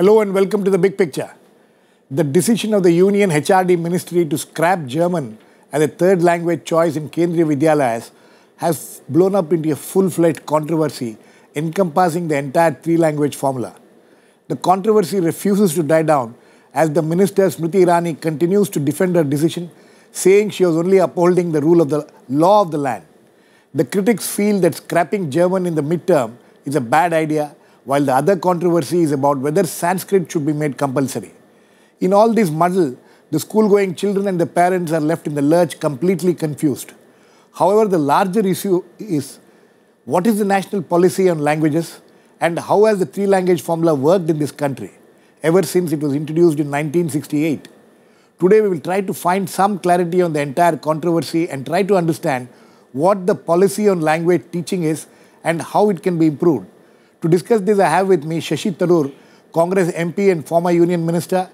Hello and welcome to The Big Picture. The decision of the Union HRD Ministry to scrap German as a third language choice in Kendriya Vidyalayas has blown up into a full-fledged controversy encompassing the entire three-language formula. The controversy refuses to die down as the Minister Smriti Irani continues to defend her decision, saying she was only upholding the rule of the law of the land. The critics feel that scrapping German in the midterm is a bad idea, while the other controversy is about whether Sanskrit should be made compulsory. In all this muddle, the school-going children and the parents are left in the lurch completely confused. However, the larger issue is, what is the national policy on languages and how has the three-language formula worked in this country ever since it was introduced in 1968? Today, we will try to find some clarity on the entire controversy and try to understand what the policy on language teaching is and how it can be improved. To discuss this, I have with me Shashi Tharoor, Congress MP and former Union Minister,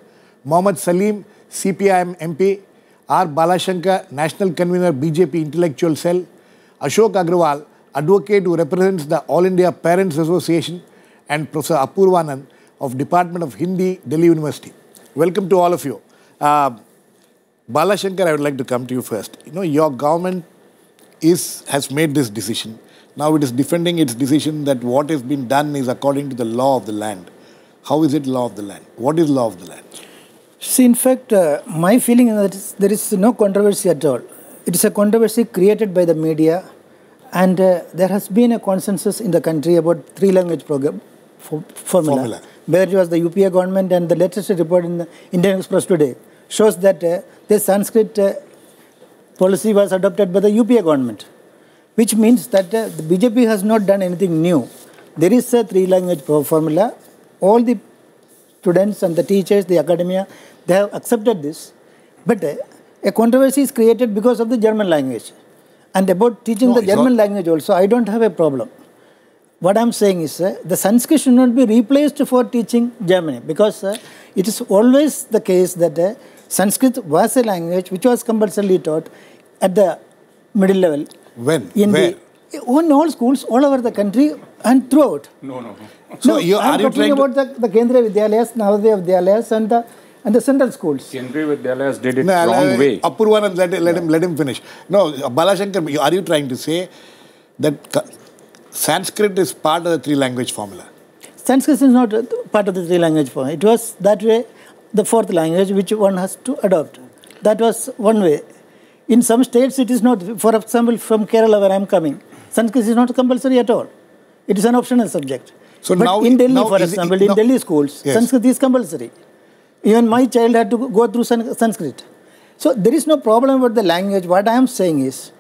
Mohammed Salim, CPI-M MP, R. Balashankar, National Convenor, BJP Intellectual Cell, Ashok Agarwal, Advocate who represents the All India Parents Association, and Professor Apoorvanand of Department of Hindi, Delhi University. Welcome to all of you. Balashankar, I would like to come to you first. You know, your government has made this decision. Now it is defending its decision that what has been done is according to the law of the land. How is it law of the land? What is law of the land? See, in fact, my feeling is that there is no controversy at all. It is a controversy created by the media, and there has been a consensus in the country about three-language program formula. Whether it was the UPA government, and the latest report in the Indian Express today shows that the Sanskrit policy was adopted by the UPA government, which means that the BJP has not done anything new. There is a three-language formula. All the students and the teachers, the academia, they have accepted this. But a controversy is created because of the German language. And about teaching the German language also, I don't have a problem. What I'm saying is the Sanskrit should not be replaced for teaching German, because it is always the case that Sanskrit was a language which was compulsorily taught at the middle level. When? In all schools, all over the country and throughout. No. So I'm talking about the Kendriya Vidyalayas, Navodaya Vidyalayas and the central schools. Kendriya Vidyalayas did it wrong way. Apoorvanand, let him finish. No, Balashankar, are you trying to say that Sanskrit is part of the three-language formula? Sanskrit is not part of the three-language formula. It was that way the fourth language which one has to adopt. That was one way. In some states, it is not. For example, from Kerala, where I am coming, Sanskrit is not compulsory at all. It is an optional subject. So but now, in Delhi, for example, in Delhi schools, yes, Sanskrit is compulsory. Even my child had to go through Sanskrit. So there is no problem about the language. What I am saying is,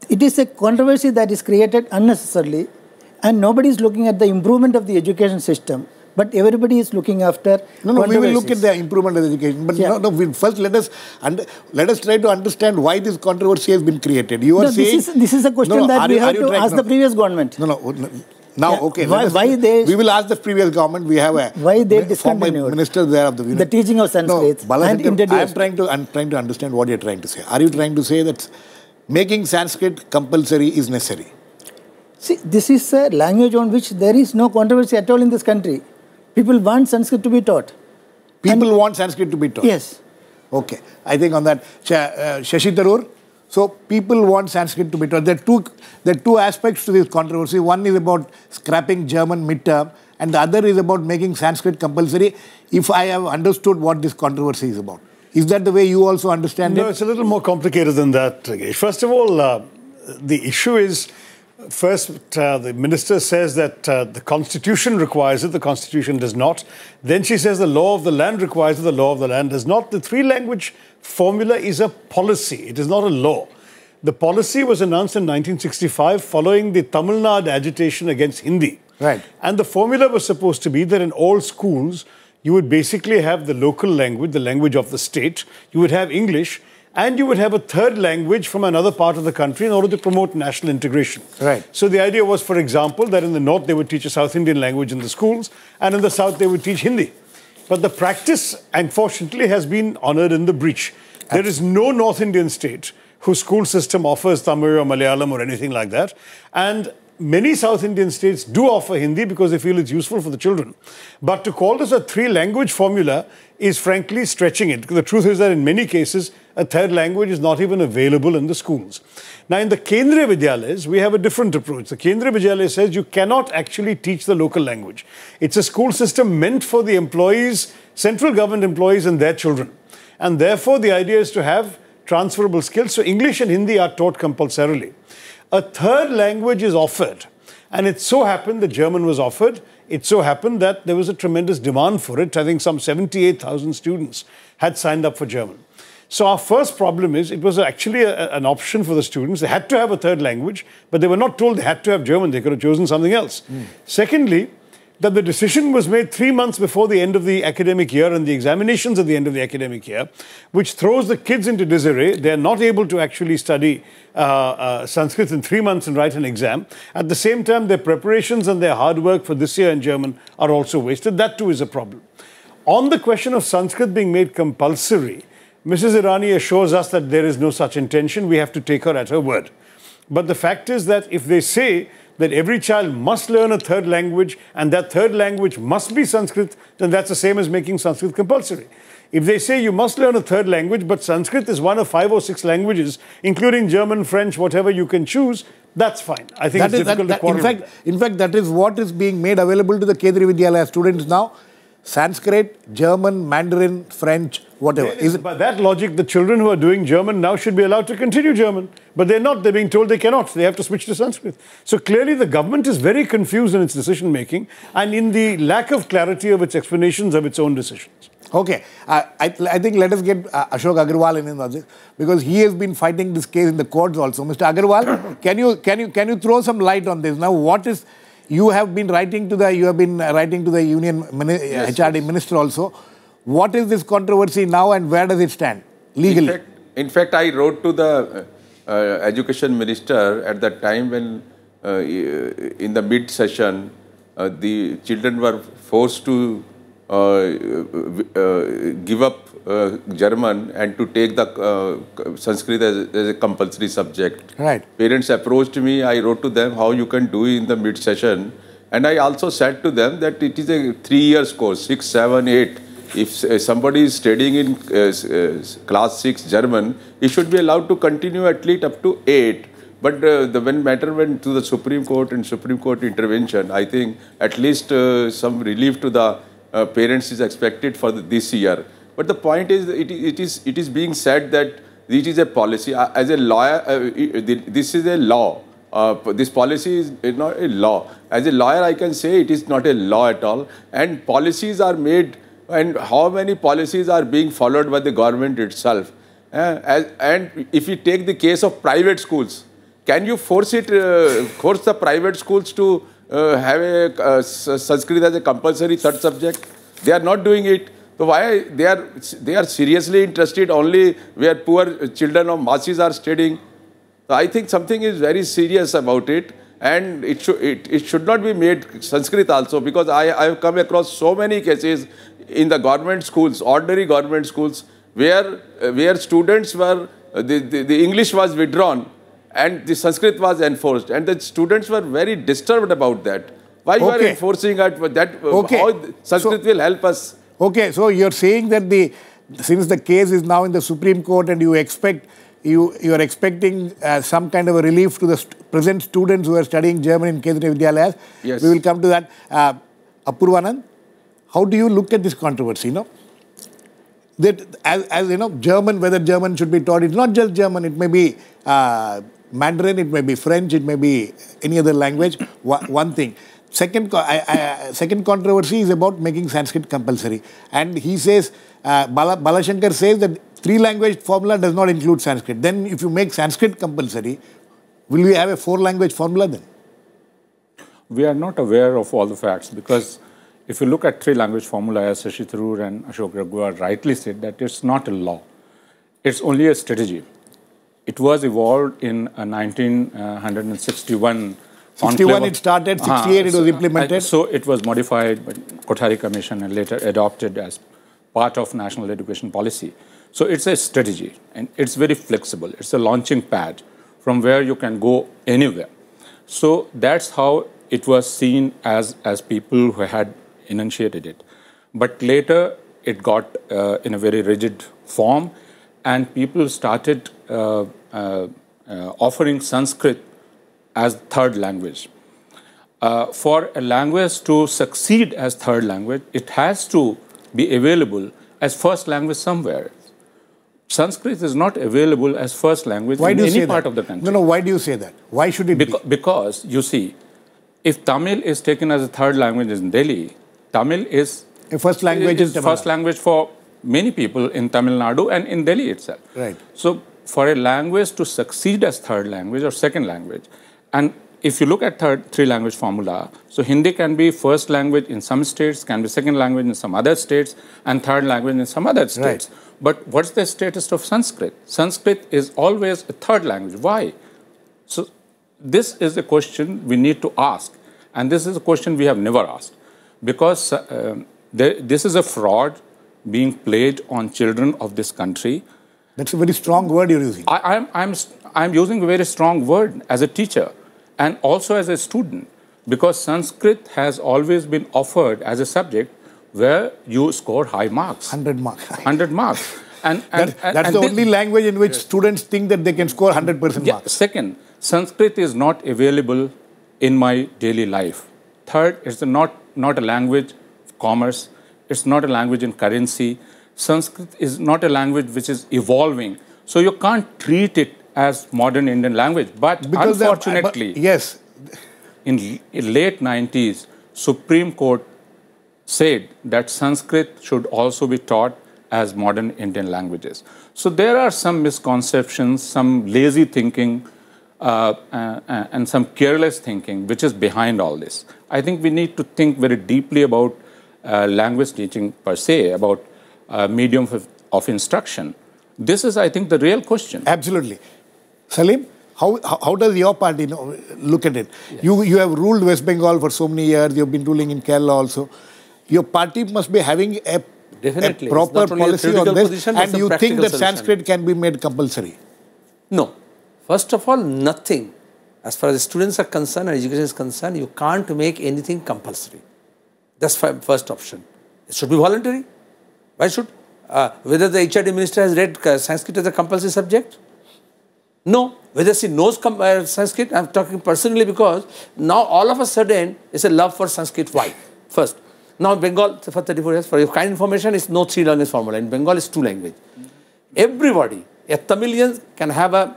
it is a controversy that is created unnecessarily, and nobody is looking at the improvement of the education system. But everybody is looking after. No, we will look at the improvement of education. But first let us try to understand why this controversy has been created. You are saying this is a question that we have to ask the previous government. Now, okay. We will ask the previous government. We have a former minister there of the teaching of Sanskrit. I'm trying to understand what you are trying to say. Are you trying to say that making Sanskrit compulsory is necessary? See, this is a language on which there is no controversy at all in this country. People want Sanskrit to be taught. People want Sanskrit to be taught? Yes. Okay. I think on that, Shashi Tharoor, so people want Sanskrit to be taught. There are two aspects to this controversy. One is about scrapping German midterm, and the other is about making Sanskrit compulsory, if I have understood what this controversy is about. Is that the way you also understand it? No, it's a little more complicated than that, Girish. First of all, the issue is, first, the minister says that the Constitution requires it, the Constitution does not. Then she says the law of the land requires it, the law of the land does not. The three-language formula is a policy. It is not a law. The policy was announced in 1965 following the Tamil Nadu agitation against Hindi. Right. And the formula was supposed to be that in all schools, you would basically have the local language, the language of the state. You would have English, and you would have a third language from another part of the country in order to promote national integration. Right. So the idea was, for example, that in the north they would teach a South Indian language in the schools, and in the south they would teach Hindi. But the practice, unfortunately, has been honoured in the breach. There is no North Indian state whose school system offers Tamil or Malayalam or anything like that. And many South Indian states do offer Hindi because they feel it's useful for the children. But to call this a three-language formula is frankly stretching it. The truth is that in many cases, a third language is not even available in the schools. Now, in the Kendriya Vidyalayas, we have a different approach. The Kendriya Vidyalaya says you cannot actually teach the local language. It's a school system meant for the employees, central government employees and their children. And therefore, the idea is to have transferable skills. So English and Hindi are taught compulsorily. A third language is offered. And it so happened that German was offered. It so happened that there was a tremendous demand for it. I think some 78,000 students had signed up for German. So our first problem is it was actually an option for the students. They had to have a third language, but they were not told they had to have German. They could have chosen something else. Secondly, that the decision was made 3 months before the end of the academic year and the examinations at the end of the academic year, which throws the kids into disarray. They're not able to actually study Sanskrit in 3 months and write an exam. At the same time, their preparations and their hard work for this year in German are also wasted. That too is a problem. On the question of Sanskrit being made compulsory, Mrs. Irani assures us that there is no such intention. We have to take her at her word. But the fact is that if they say that every child must learn a third language and that third language must be Sanskrit, then that's the same as making Sanskrit compulsory. If they say you must learn a third language, but Sanskrit is one of 5 or 6 languages, including German, French, whatever you can choose, that's fine. I think it's difficult to quarrel. In fact, that is what is being made available to the Kendriya Vidyalaya students now. Sanskrit, German, Mandarin, French, whatever. By that logic, the children who are doing German now should be allowed to continue German. But they're not. They're being told they cannot. They have to switch to Sanskrit. So clearly the government is very confused in its decision-making and in the lack of clarity of its explanations of its own decisions. Okay. I think let us get Ashok Agarwal in on this because he has been fighting this case in the courts also. Mr. Agarwal, can you throw some light on this? Now, what is... You have been writing to the union HRD minister also. What is this controversy now and where does it stand legally? In fact, I wrote to the education minister at the time when in the mid-session the children were forced to give up German and to take the Sanskrit as a compulsory subject. Right. Parents approached me. I wrote to them how you can do in the mid-session. And I also said to them that it is a 3-year course, 6, 7, 8. If somebody is studying in class 6 German, he should be allowed to continue at least up to 8. But when matter went to the Supreme Court and Supreme Court intervention, I think at least some relief to the parents is expected for this year. But the point is, it is being said that it is a policy. As a lawyer, this is a law. This policy is not a law. As a lawyer, I can say it is not a law at all. And policies are made, and how many policies are being followed by the government itself. And if you take the case of private schools, can you force the private schools to have a Sanskrit as a compulsory third subject? They are not doing it. So why they are seriously interested only where poor children of masses are studying? So I think something is very serious about it, and it should not be made Sanskrit also, because I have come across so many cases in the government schools, ordinary government schools, where students were the English was withdrawn and the Sanskrit was enforced, and the students were very disturbed about that. Why you are enforcing that? How Sanskrit will help us? Okay, so you're saying that since the case is now in the Supreme Court and you are expecting some kind of a relief to the present students who are studying German in Kendriya Vidyalayas. Yes. We will come to that. Apoorvanand, how do you look at this controversy? That as you know, German, whether German should be taught, it's not just German. It may be Mandarin, it may be French, it may be any other language. One thing. Second controversy is about making Sanskrit compulsory. And he says, Balashankar says that 3-language formula does not include Sanskrit. Then if you make Sanskrit compulsory, will we have a 4-language formula then? We are not aware of all the facts, because if you look at 3-language formula, as Shashi Tharoor and Ashok Agarwal rightly said, that it's not a law. It's only a strategy. It was evolved in 1961. 61 it started, 68 it was implemented. So it was modified by Kothari Commission and later adopted as part of national education policy. So it's a strategy and it's very flexible. It's a launching pad from where you can go anywhere. So that's how it was seen as people who had enunciated it. But later it got in a very rigid form, and people started offering Sanskrit as third language. For a language to succeed as third language, it has to be available as first language somewhere. Sanskrit is not available as first language in any part of the country. No, why do you say that? Why should it be? Because, you see, if Tamil is taken as a third language in Delhi, Tamil is a first language in Tamil first language for many people in Tamil Nadu and in Delhi itself. Right. So, for a language to succeed as third language or second language, and if you look at three language formula, so Hindi can be first language in some states, can be second language in some other states, and third language in some other states. Right. But what's the status of Sanskrit? Sanskrit is always a third language. Why? So this is a question we need to ask, and this is a question we have never asked, because this is a fraud being played on children of this country. That's a very strong word you're using. I'm using a very strong word as a teacher and also as a student, because Sanskrit has always been offered as a subject where you score high marks. 100 marks. 100 marks. That's the only language in which students think that they can score 100% marks. Second, Sanskrit is not available in my daily life. Third, it's not a language of commerce. It's not a language in currency. Sanskrit is not a language which is evolving. So you can't treat it as modern Indian language. But because unfortunately, yes, in late 90s, Supreme Court said that Sanskrit should also be taught as modern Indian languages. So there are some misconceptions, some lazy thinking, and some careless thinking which is behind all this. I think we need to think very deeply about language teaching per se, about medium of instruction. This is, I think, the real question. Absolutely. Salim, how does your party look at it? Yes. You have ruled West Bengal for so many years. You've been ruling in Kerala also. Your party must be having a proper policy on this, and you think that Sanskrit can be made compulsory? No. First of all, nothing. As far as students are concerned and education is concerned, you can't make anything compulsory. That's first option. It should be voluntary. Why should? Whether the HRD minister has read Sanskrit as a compulsory subject? No. Whether she knows Sanskrit? I'm talking personally, because now all of a sudden it's a love for Sanskrit. Why? First. Now Bengal for 34 years, for your kind information, is no three language formula. In Bengal it's two language. Everybody, a Tamilian can have a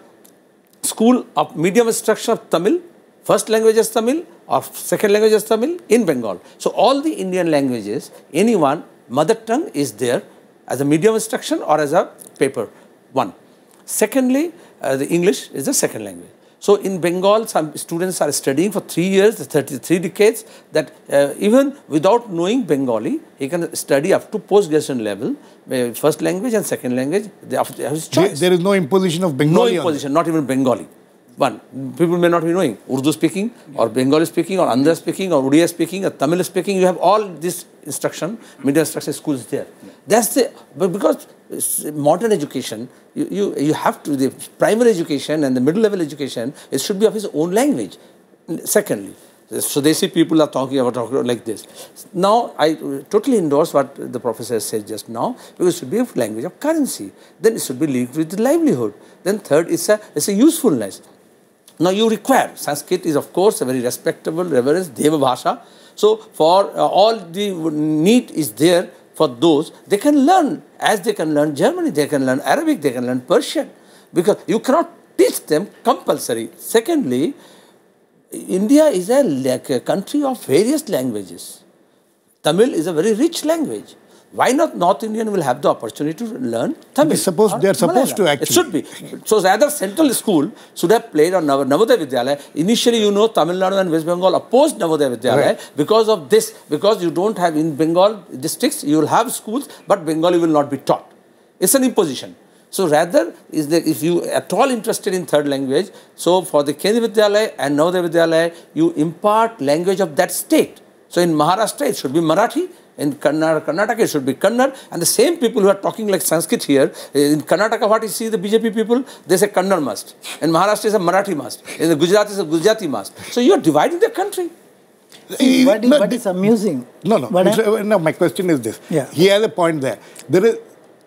school of medium instruction of Tamil, first language is Tamil or second language is Tamil in Bengal. So all the Indian languages, anyone, mother tongue is there as a medium instruction or as a paper, one. Secondly, the English is the second language. So in Bengal, some students are studying for 3 years, 33 decades, that even without knowing Bengali, he can study up to post-graduation level, first language and second language, they have his choice. There is no imposition of Bengali? No imposition, not even Bengali. One, people may not be knowing Urdu speaking, or Bengali speaking, or Andhra speaking, or Odia speaking, or Tamil speaking. You have all this instruction, media instruction schools there. That's the, but because modern education, you have to, the primary education and the middle level education, it should be of his own language. Secondly, so they see people are talking like this. Now, I totally endorse what the professor said just now, because it should be a language of currency. Then it should be linked with the livelihood. Then third, it's a usefulness. Now, you require, Sanskrit is of course a very respectable, reverence, Deva Bhasha. So, for all the need is there for those, they can learn, as they can learn German, they can learn Arabic, they can learn Persian, because you cannot teach them compulsory. Secondly, India is a country of various languages. Tamil is a very rich language. Why not North Indian will have the opportunity to learn Tamil? They are supposed to actually. It should be. So rather central school should have played on Navodaya Vidyalaya. Initially, you know, Tamil Nadu and West Bengal opposed Navodaya Vidyalaya because of this. Because you don't have in Bengal districts, you will have schools, but Bengali will not be taught. It's an imposition. So rather, if you at all interested in third language, so for the Kendriya Vidyalaya and Navodaya Vidyalaya, you impart language of that state. So in Maharashtra, it should be Marathi. In Karnataka, it should be Kannada. And the same people who are talking like Sanskrit here, in Karnataka, what you see the BJP people? They say Kannada must. In Maharashtra, it's a Marathi must. In the Gujarat, it's a Gujarati must. So you are dividing the country. What is amusing? No, my question is this. Yeah. He has a point there.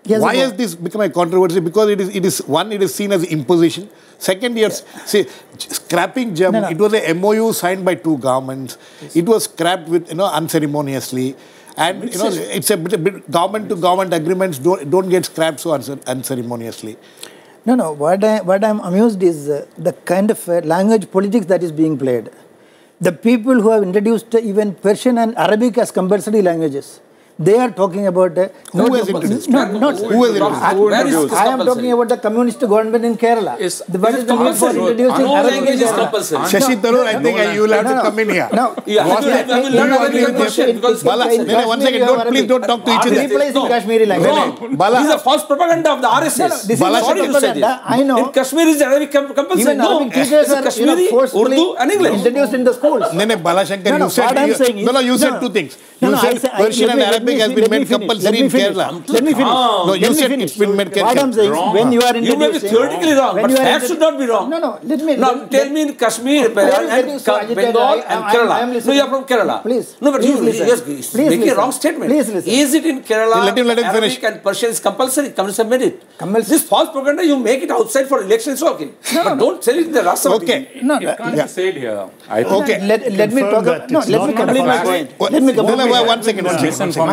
Why has this become a controversy? Because it is seen as imposition. Second, see, scrapping German, it was a MOU signed by two governments. Yes. It was scrapped with, unceremoniously. And, it's a bit government-to-government agreements don't get scrapped so unceremoniously. No. What I'm amused is the kind of language politics that is being played. The people who have introduced even Persian and Arabic as compulsory languages, they are talking about... who has introduced? Who has introduced? I am talking about the communist government in Kerala. What is the need for introducing Arabic is compulsory? Shashi Tharoor, I think you will have to come in here. No. One second, please don't talk to each other. Replacing Kashmiri language. This is a false propaganda of the RSS. This is propaganda. I know. In Kashmir is Arabic compulsory. Even Arabic teachers are forcefully Urdu and English introduced in the schools. Balashankar, you said... you said two things. You said Persian and Arabic has been made compulsory in Kerala. Let me finish. No, you said it's been made compulsory. What I'm saying is, when you are introducing... You may be theoretically wrong, but facts should not be wrong. No, let me... Now, tell me in Kashmir, and Bengal and Kerala. No, you are from Kerala. Please. No, but you just making a wrong statement. Please listen. Is it in Kerala, let him Arabic finish. and Persian is compulsory? Come and submit it. This false propaganda, you make it outside for elections, okay. But don't tell it in the Rasa. Okay. It can't be said here. Okay. Let me talk about... No, let me complete my point. Let me complete my point. One second.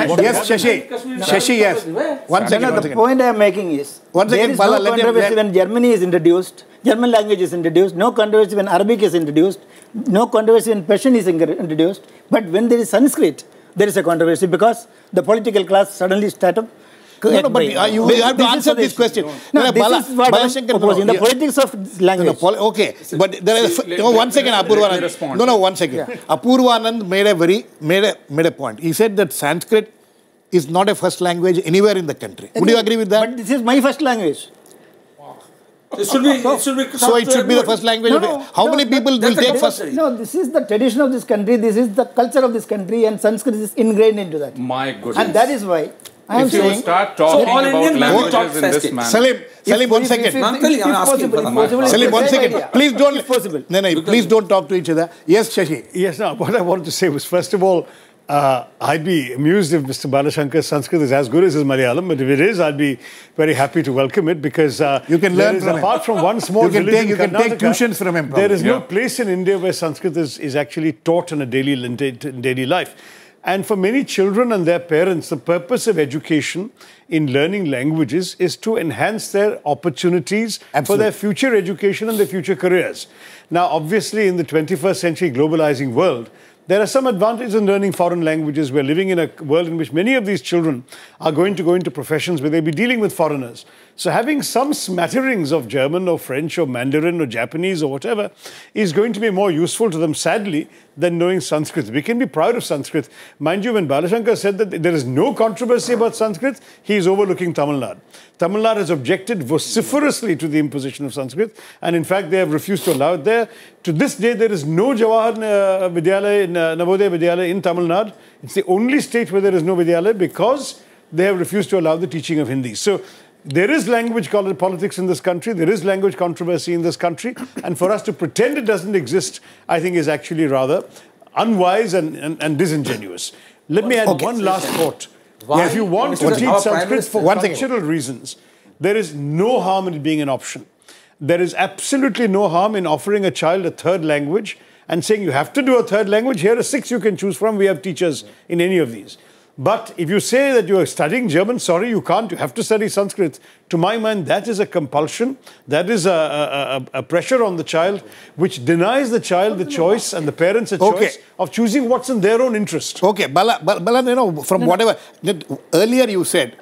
Yes, Shashi, yes. One second. The point I am making is, there is no controversy when Germany is introduced, German language is introduced, no controversy when Arabic is introduced, no controversy when Persian is introduced, but when there is Sanskrit, there is a controversy because the political class suddenly start up. But you have to answer this question. No, this is what I'm proposing, the politics of language. Okay, but there is... one second, Apoorvanand. No, 1 second. Yeah. Apoorvanand made a point. He said that Sanskrit is not a first language anywhere in the country. Would you agree with that? But this is my first language. It should be so it should be the first language. How many people will take first? No, this is the tradition of this country. This is the culture of this country, and Sanskrit is ingrained into that. My goodness. And that is why I am saying... If you start talking about languages in this manner... Salim, 1 second. Salim, 1 second. Please don't... No, please don't talk to each other. Yes, Shashi. Yes, no, what I wanted to say was, first of all, I'd be amused if Mr. Balashankar's Sanskrit is as good as his Malayalam, but if it is, I'd be very happy to welcome it because you can learn from apart from one small village you can take tuitions from him. There is no place in India where Sanskrit is actually taught in a daily life. And for many children and their parents, the purpose of education in learning languages is to enhance their opportunities for their future education and their future careers. Now, obviously, in the 21st century globalizing world, there are some advantages in learning foreign languages. We're living in a world in which many of these children are going to go into professions where they'll be dealing with foreigners. So having some smatterings of German or French or Mandarin or Japanese or whatever is going to be more useful to them, sadly, than knowing Sanskrit. We can be proud of Sanskrit. Mind you, when Balashankar said that there is no controversy about Sanskrit, he is overlooking Tamil Nadu. Tamil Nadu has objected vociferously to the imposition of Sanskrit, and in fact, they have refused to allow it there. To this day, there is no Jawahar Vidyalaya, Navodaya Vidyalaya in Tamil Nadu. It's the only state where there is no Vidyalaya because they have refused to allow the teaching of Hindi. So, there is language politics in this country. There is language controversy in this country. And for us to pretend it doesn't exist, I think is actually rather unwise and disingenuous. Let me add one last thought. If you want to teach Sanskrit for cultural reasons, there is no harm in it being an option. There is absolutely no harm in offering a child a third language and saying you have to do a third language. Here are 6 you can choose from. We have teachers in any of these. But if you say that you are studying German, sorry, you can't. You have to study Sanskrit. To my mind, that is a compulsion. That is a pressure on the child, which denies the child the choice and the parents a choice of choosing what's in their own interest. Okay, Bala, from whatever... Earlier you said,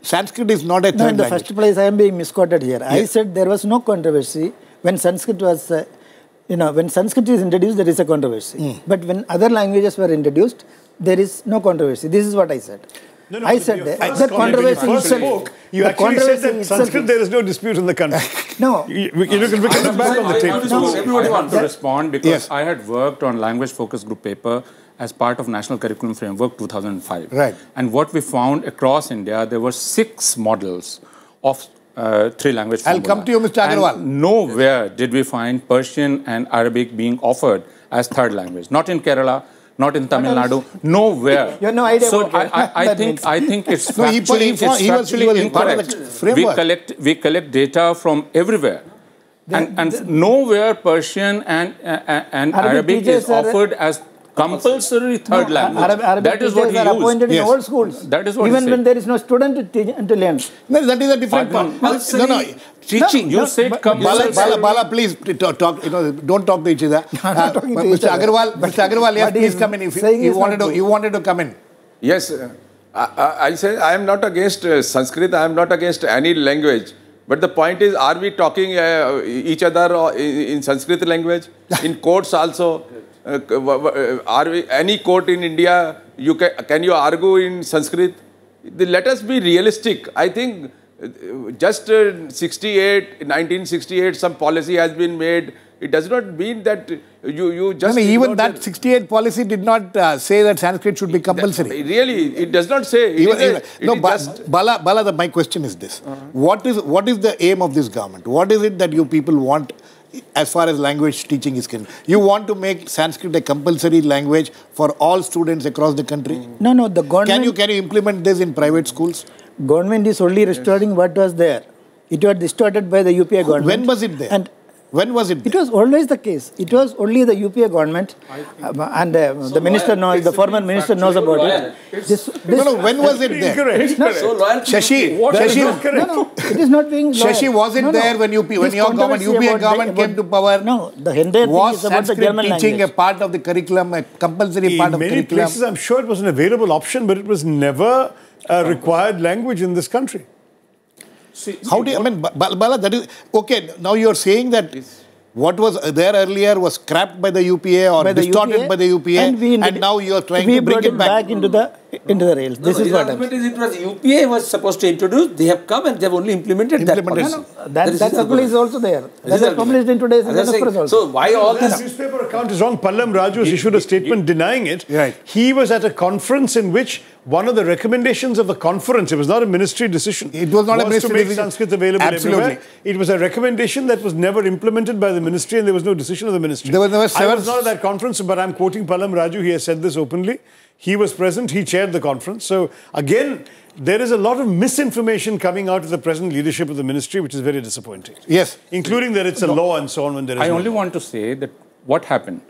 Sanskrit is not a third language. In the first place, I am being misquoted here. I said there was no controversy when Sanskrit was... when Sanskrit is introduced, there is a controversy. But when other languages were introduced, there is no controversy. This is what I said. I said that controversy itself. You actually said that Sanskrit, there is no dispute in the country. No. We can look back on the tape. I want to respond because I had worked on language focus group paper as part of National Curriculum Framework 2005. Right. And what we found across India, there were 6 models of 3-language formula. I'll come to you, Mr. Agarwal. And nowhere did we find Persian and Arabic being offered as third language. Not in Kerala, not in Tamil Nadu, nowhere. You have no idea so about it. I think it's No, he factually was part of incorrect. the framework. We collect data from everywhere. And nowhere Persian and Arabic is offered as compulsory third language. Arabic that is what he are appointed used. in all schools. That is what even he when said. there is no student to teach and to learn. No, that is a different point. No. Teaching. You said compulsory. Bala, please talk. Don't talk to each other. talking to each Mr. other. Yes, What please he's come in. If saying you is wanted not to, true. you wanted to come in. Yes, I say I am not against Sanskrit, I am not against any language. But the point is, are we talking each other in Sanskrit language? In courts also? Are we, any court in India, can you argue in Sanskrit? Let us be realistic. I think just 1968, some policy has been made. It does not mean that you just... even that 68 policy did not say that Sanskrit should be compulsory. Really, it does not say. Bala, my question is this. What is the aim of this government? What is it that you people want as far as language teaching is concerned? You want to make Sanskrit a compulsory language for all students across the country? No, the government... Can you implement this in private schools? Government is only restoring what was there. It was distorted by the UPA government. When was it there? And when was it there? It was always the case. It was only the UPA government and the minister knows, the former minister knows about it. When was it there? Incorrect. So loyal to Shashi, No, it is not being loyal. Shashi, was it there when your government, UPA government came to power? No, the entire thing Was is about the Sanskrit German teaching language. a part of the curriculum, a compulsory part of In many curriculum? places, I'm sure it was an available option, but it was never a required language in this country. How do you, Bala, that is, okay, now you're saying that what was there earlier was scrapped by the UPA or distorted by the UPA, and now you're trying to bring it back into the rails. This is what argument is it was UPA was supposed to introduce. They have come and they have only implemented that policy. that circle is also there. That is published in today's newspaper also. So why all This this? newspaper account is wrong. Pallam Raju has issued a statement denying it. Right. He was at a conference in which one of the recommendations of the conference, it was not a ministry decision. It was not a ministry to make decision. Sanskrit available everywhere. It was a recommendation that was never implemented by the ministry, and there was no decision of the ministry. There was never I was not at that conference, but I'm quoting Pallam Raju. He has said this openly. He was present. He chaired the conference. So again, there is a lot of misinformation coming out of the present leadership of the ministry, which is very disappointing. Yes. Including that it's a law and so on when there is I no only law. want to say that what happened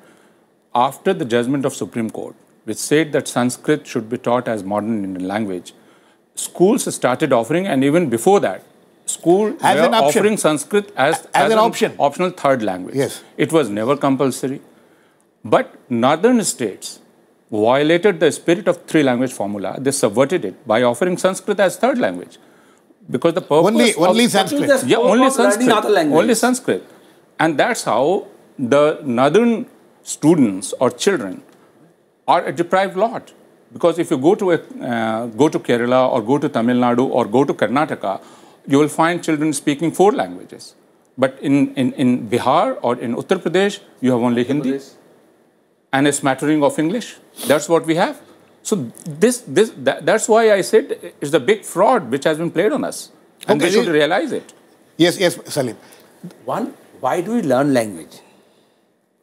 after the judgment of Supreme Court, which said that Sanskrit should be taught as modern Indian language, schools started offering, and even before that, schools were offering Sanskrit as an optional third language. Yes. It was never compulsory. But northern states violated the spirit of 3-language formula. They subverted it by offering Sanskrit as third language. Because the purpose only Sanskrit. Yeah, only Sanskrit. Only Only Sanskrit. And that's how the northern students or children are a deprived lot. Because if you go to Kerala or go to Tamil Nadu or go to Karnataka, you will find children speaking 4 languages. But in Bihar or in Uttar Pradesh, you have only Hindi and a smattering of English. That's what we have. So that's why I said it's a big fraud which has been played on us. And they should realize it. Yes, Salim. One, why do we learn language?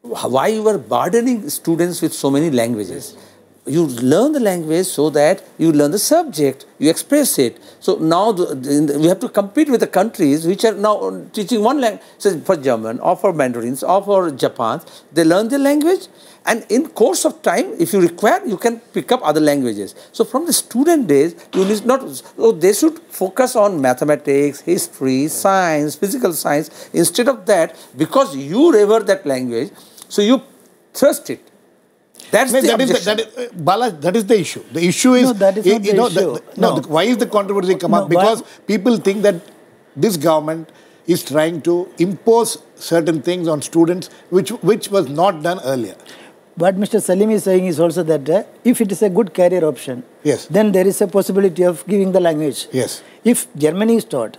Why you are burdening students with so many languages? You learn the language so that you learn the subject, you express it. So now we have to compete with the countries which are now teaching one language. So for German or for Mandarins or for Japan, they learn the language. And in course of time, if you require, you can pick up other languages. So from the student days, you need not. So they should focus on mathematics, history, science, physical science. Instead of that, because you revere that language, so you trust it. That's the objection. Bala, that is the issue. The issue is... No, that is not the issue. Why is the controversy come up? Because people think that this government is trying to impose certain things on students which was not done earlier. What Mr. Salim is saying is also that if it is a good career option, yes, then there is a possibility of giving the language. Yes. If Germany is taught,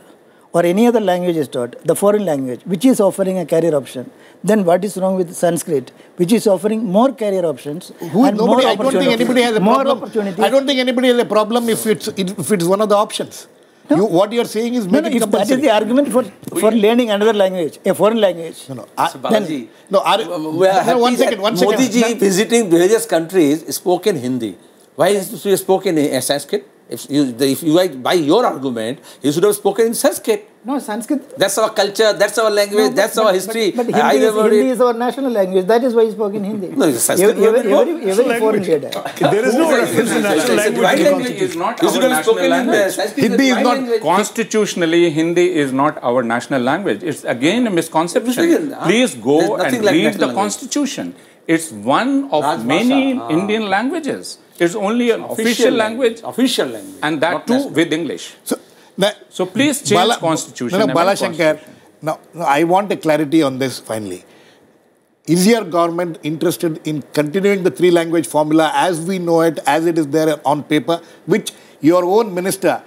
or any other language is taught, the foreign language, which is offering a career option, then what is wrong with Sanskrit, which is offering more career options and more I don't think anybody has a problem. opportunities. I don't think anybody has a problem if it's one of the options. No. What you are saying is No, make it if that compulsory. is the argument for learning another language, a foreign language. No, So Balaji, we are happy one second. Modi ji visiting various countries spoke in Hindi. Why is he spoken in Sanskrit? If you buy your argument, he should have spoken in Sanskrit. No, Sanskrit. That's our culture, that's our language, that's our history. But Hindi is our national language. That is why he spoke in Hindi. No, Sanskrit every foreign leader. There is no reference to national language. Hindi is not our national language. Hindi is not Constitutionally, Hindi is not our national language. It's again a misconception. Please go and read the Constitution. It's one of many Indian languages. It's only an official language. Official language. And that too with English. So please change Constitution. No, Balashankar, no, I want a clarity on this finally. Is your government interested in continuing the three-language formula as we know it, as it is there on paper, which your own minister,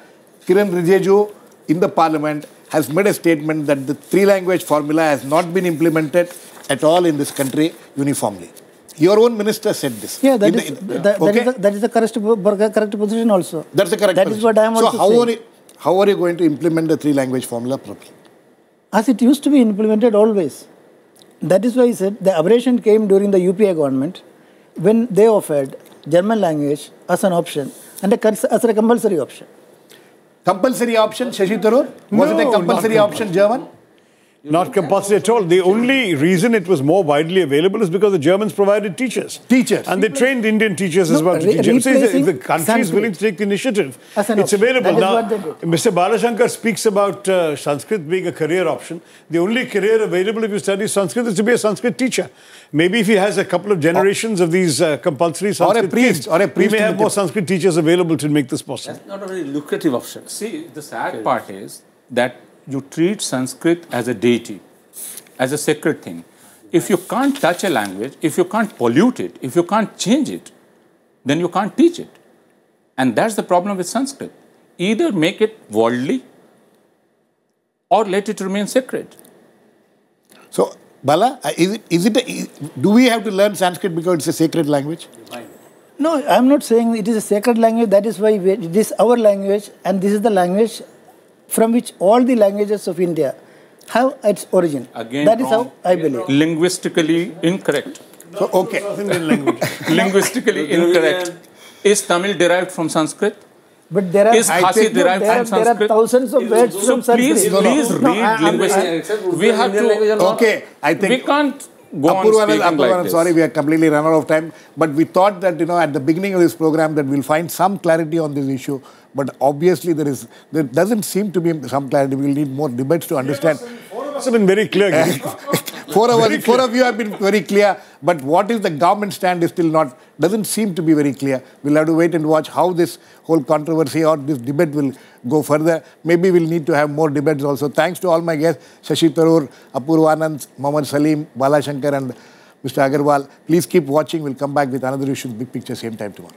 Kiran Rijiju, in the parliament, has made a statement that the three-language formula has not been implemented at all in this country uniformly. Your own minister said this. Yeah, that is the correct position also. That's the correct That position. is what I am also saying. How are you going to implement the three-language formula properly? As it used to be implemented always. That is why I said the aberration came during the UPA government when they offered German language as an option and as a compulsory option. Compulsory option, Shashi Tharoor? Was it a compulsory option, German? Not compulsory at all. The only reason it was more widely available is because the Germans provided teachers. And they trained Indian teachers as well to teach them. So if the country is willing to take the initiative, it's available. Now, Mr. Balashankar speaks about Sanskrit being a career option. The only career available if you study Sanskrit is to be a Sanskrit teacher. Maybe if he has a couple of generations of these compulsory Sanskrit kids, we may have more Sanskrit teachers available to make this possible. That's not a very lucrative option. See, the sad part is that you treat Sanskrit as a deity, as a sacred thing. If you can't touch a language, if you can't pollute it, if you can't change it, then you can't teach it. And that's the problem with Sanskrit. Either make it worldly or let it remain sacred. So, Bala, do we have to learn Sanskrit because it's a sacred language? No, I am not saying it is a sacred language. That is why it is our language, and this is the language from which all the languages of India have its origin. Again, that is how I believe. Linguistically incorrect. So, okay. Linguistically incorrect. Is Tamil derived from Sanskrit? But there are, is Khasi derived from Sanskrit? There are thousands of words from Sanskrit. Please read linguistics. We have to... Okay, I think... We can't go on speaking like this. Sorry, we are completely run out of time. But we thought that, at the beginning of this program that we'll find some clarity on this issue. But obviously there doesn't seem to be some clarity. We'll need more debates to understand. Four of us have been very clear. Four of you have been very clear. But what is the government stand is still not, doesn't seem to be very clear. We'll have to wait and watch how this whole controversy or this debate will go further. Maybe we'll need to have more debates also. Thanks to all my guests, Shashi Tharoor, Apoorvanand, Mohammed Salim, Balashankar and Mr. Agarwal. Please keep watching. We'll come back with another issue, Big Picture, same time tomorrow.